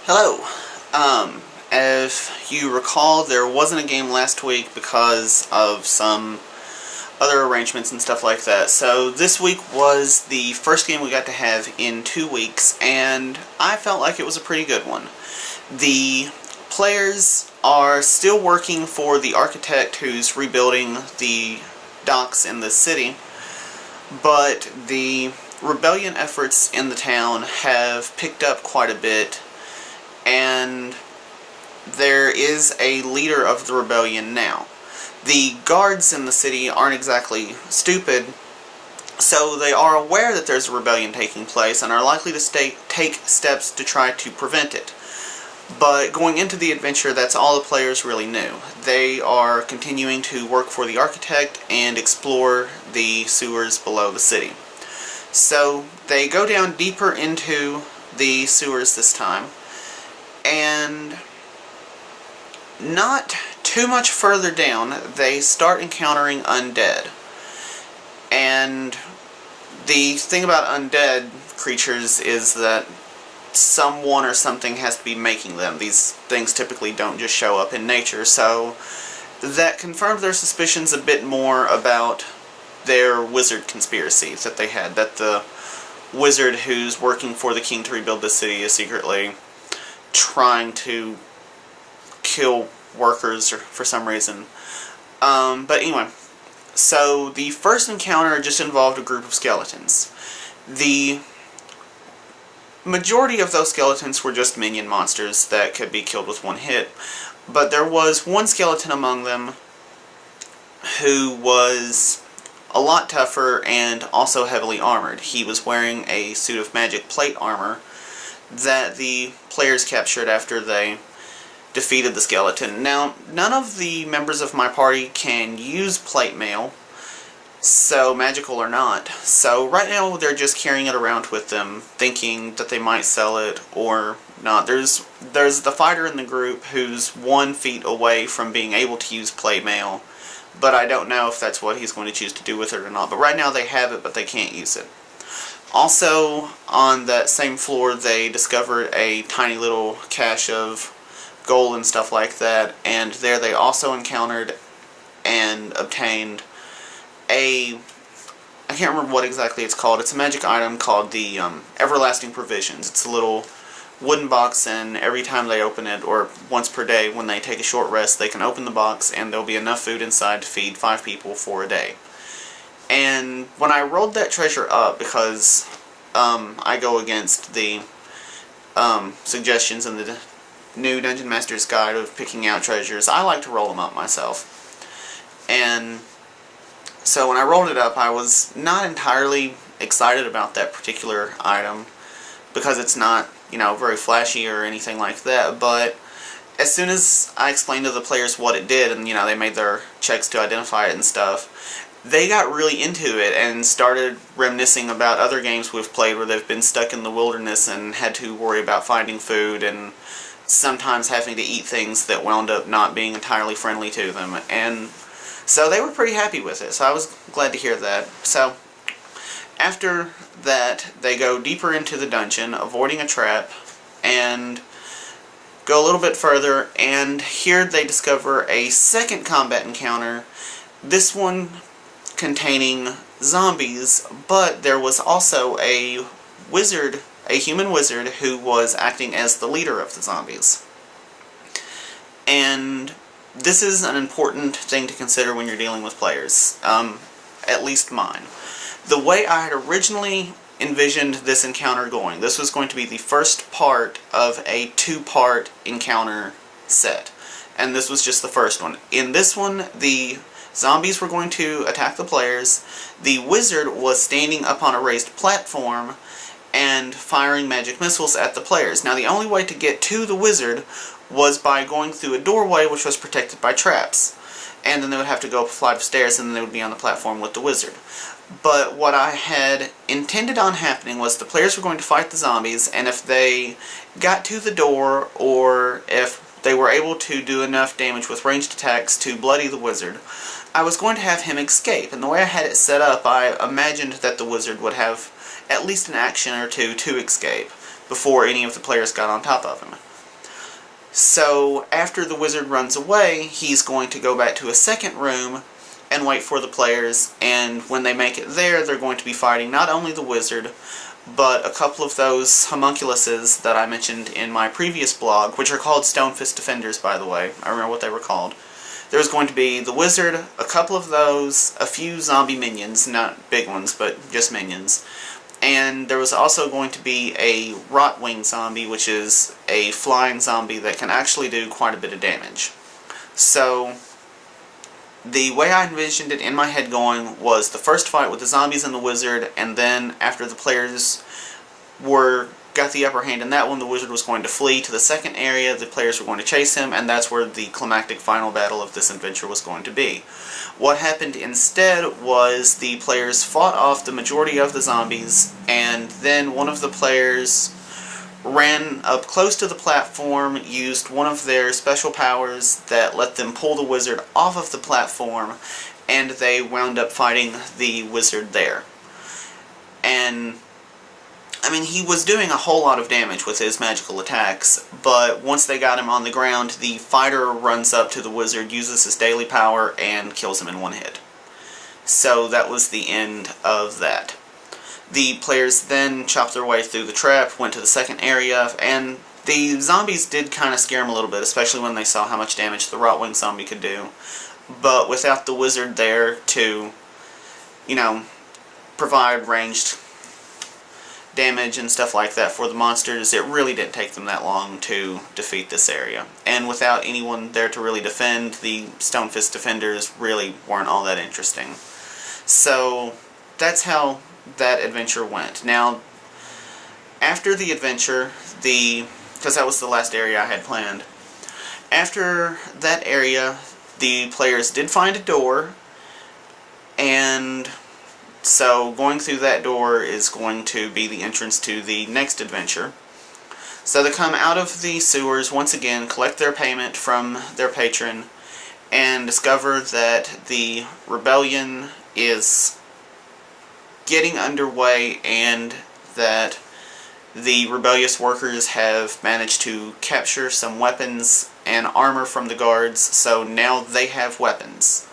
Hello. As you recall, there wasn't a game last week because of some other arrangements and stuff like that. So this week was the first game we got to have in 2 weeks, and I felt like it was a pretty good one. The players are still working for the architect who's rebuilding the docks in the city, but the rebellion efforts in the town have picked up quite a bit, and there is a leader of the rebellion now. The guards in the city aren't exactly stupid, so they are aware that there's a rebellion taking place and are likely to take steps to try to prevent it. But going into the adventure, that's all the players really knew. They are continuing to work for the architect and explore the sewers below the city. So they go down deeper into the sewers this time, and not too much further down, they start encountering undead. And the thing about undead creatures is that someone or something has to be making them. These things typically don't just show up in nature, so that confirmed their suspicions a bit more about their wizard conspiracy that they had, that the wizard who's working for the king to rebuild the city is secretly trying to kill workers for some reason. But anyway, so the first encounter just involved a group of skeletons. The majority of those skeletons were just minion monsters that could be killed with one hit, but there was one skeleton among them who was a lot tougher and also heavily armored. He was wearing a suit of magic plate armor that the players captured after they defeated the skeleton. Now, none of the members of my party can use plate mail, so magical or not. So right now they're just carrying it around with them, thinking that they might sell it or not. There's the fighter in the group who's 1 feet away from being able to use plate mail, but I don't know if that's what he's going to choose to do with it or not. But right now they have it, but they can't use it. Also, on that same floor, they discovered a tiny little cache of gold and stuff like that, and there they also encountered and obtained I can't remember what exactly it's called. It's a magic item called the Everlasting Provisions. It's a little wooden box, and every time they open it, or once per day when they take a short rest, they can open the box and there'll be enough food inside to feed 5 people for a day. And when I rolled that treasure up, because I go against the suggestions in the new Dungeon Master's Guide of picking out treasures, I like to roll them up myself. And so when I rolled it up, I was not entirely excited about that particular item, because it's not, very flashy or anything like that, but as soon as I explained to the players what it did, and, they made their checks to identify it and stuff, they got really into it and started reminiscing about other games we've played where they've been stuck in the wilderness and had to worry about finding food and sometimes having to eat things that wound up not being entirely friendly to them. And so they were pretty happy with it, so I was glad to hear that. So after that, they go deeper into the dungeon, avoiding a trap, and go a little bit further, and here they discover a second combat encounter, this one containing zombies, but there was also a wizard, a human wizard, who was acting as the leader of the zombies. And this is an important thing to consider when you're dealing with players, at least mine. The way I had originally envisioned this encounter going, this was going to be the first part of a 2-part encounter set, and this was just the first one. In this one, the zombies were going to attack the players. The wizard was standing up on a raised platform and firing magic missiles at the players. Now, the only way to get to the wizard was by going through a doorway which was protected by traps. And then they would have to go up a flight of stairs, and then they would be on the platform with the wizard. But what I had intended on happening was the players were going to fight the zombies, and if they got to the door, or if they were able to do enough damage with ranged attacks to bloody the wizard, I was going to have him escape. And the way I had it set up, I imagined that the wizard would have at least an action or two to escape before any of the players got on top of him. So after the wizard runs away, he's going to go back to a second room and wait for the players, and when they make it there, they're going to be fighting not only the wizard, but a couple of those homunculuses that I mentioned in my previous blog, which are called Stone Fist Defenders, by the way. I remember what they were called. There's going to be the wizard, a couple of those, a few zombie minions, not big ones, but just minions. And there was also going to be a Rotwing zombie, which is a flying zombie that can actually do quite a bit of damage. So, the way I envisioned it in my head going was the first fight with the zombies and the wizard, and then after the players got the upper hand in that one, the wizard was going to flee to the second area, the players were going to chase him, and that's where the climactic final battle of this adventure was going to be. What happened instead was the players fought off the majority of the zombies, and then one of the players ran up close to the platform, used one of their special powers that let them pull the wizard off of the platform, and they wound up fighting the wizard there. And, I mean, he was doing a whole lot of damage with his magical attacks, but once they got him on the ground, the fighter runs up to the wizard, uses his daily power, and kills him in one hit. So that was the end of that. The players then chopped their way through the trap, went to the second area, and the zombies did kind of scare them a little bit, especially when they saw how much damage the Rotwing zombie could do. But without the wizard there to, you know, provide ranged damage and stuff like that for the monsters, it really didn't take them that long to defeat this area. And without anyone there to really defend, the Stone Fist Defenders really weren't all that interesting. So, that's how that adventure went. Now, after the adventure, because that was the last area I had planned, after that area, the players did find a door, and so going through that door is going to be the entrance to the next adventure. So they come out of the sewers once again, collect their payment from their patron, and discover that the rebellion is getting underway and that the rebellious workers have managed to capture some weapons and armor from the guards, so now they have weapons.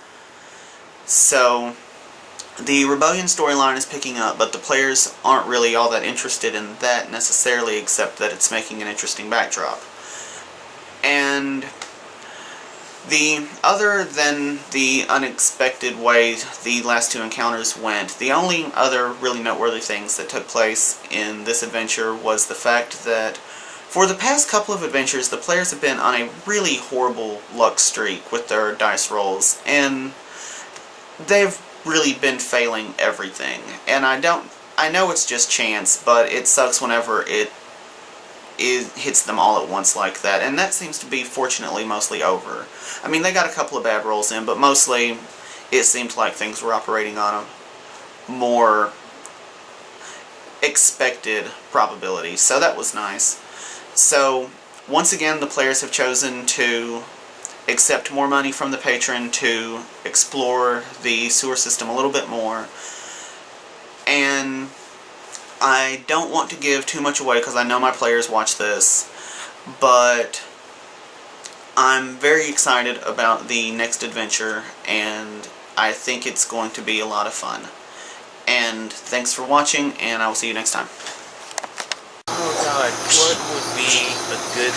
So the rebellion storyline is picking up, but the players aren't really all that interested in that necessarily, except that it's making an interesting backdrop. And other than the unexpected way the last two encounters went, the only other really noteworthy things that took place in this adventure was the fact that for the past couple of adventures, the players have been on a really horrible luck streak with their dice rolls, and they've really been failing everything. And I know it's just chance, but it sucks whenever it hits them all at once like that, and that seems to be, fortunately, mostly over. I mean, they got a couple of bad rolls in, but mostly it seemed like things were operating on a more expected probability, so that was nice. So, once again, the players have chosen to accept more money from the patron to explore the sewer system a little bit more, and I don't want to give too much away because I know my players watch this, but I'm very excited about the next adventure, and I think it's going to be a lot of fun. And thanks for watching, and I will see you next time. Oh god, what would be a good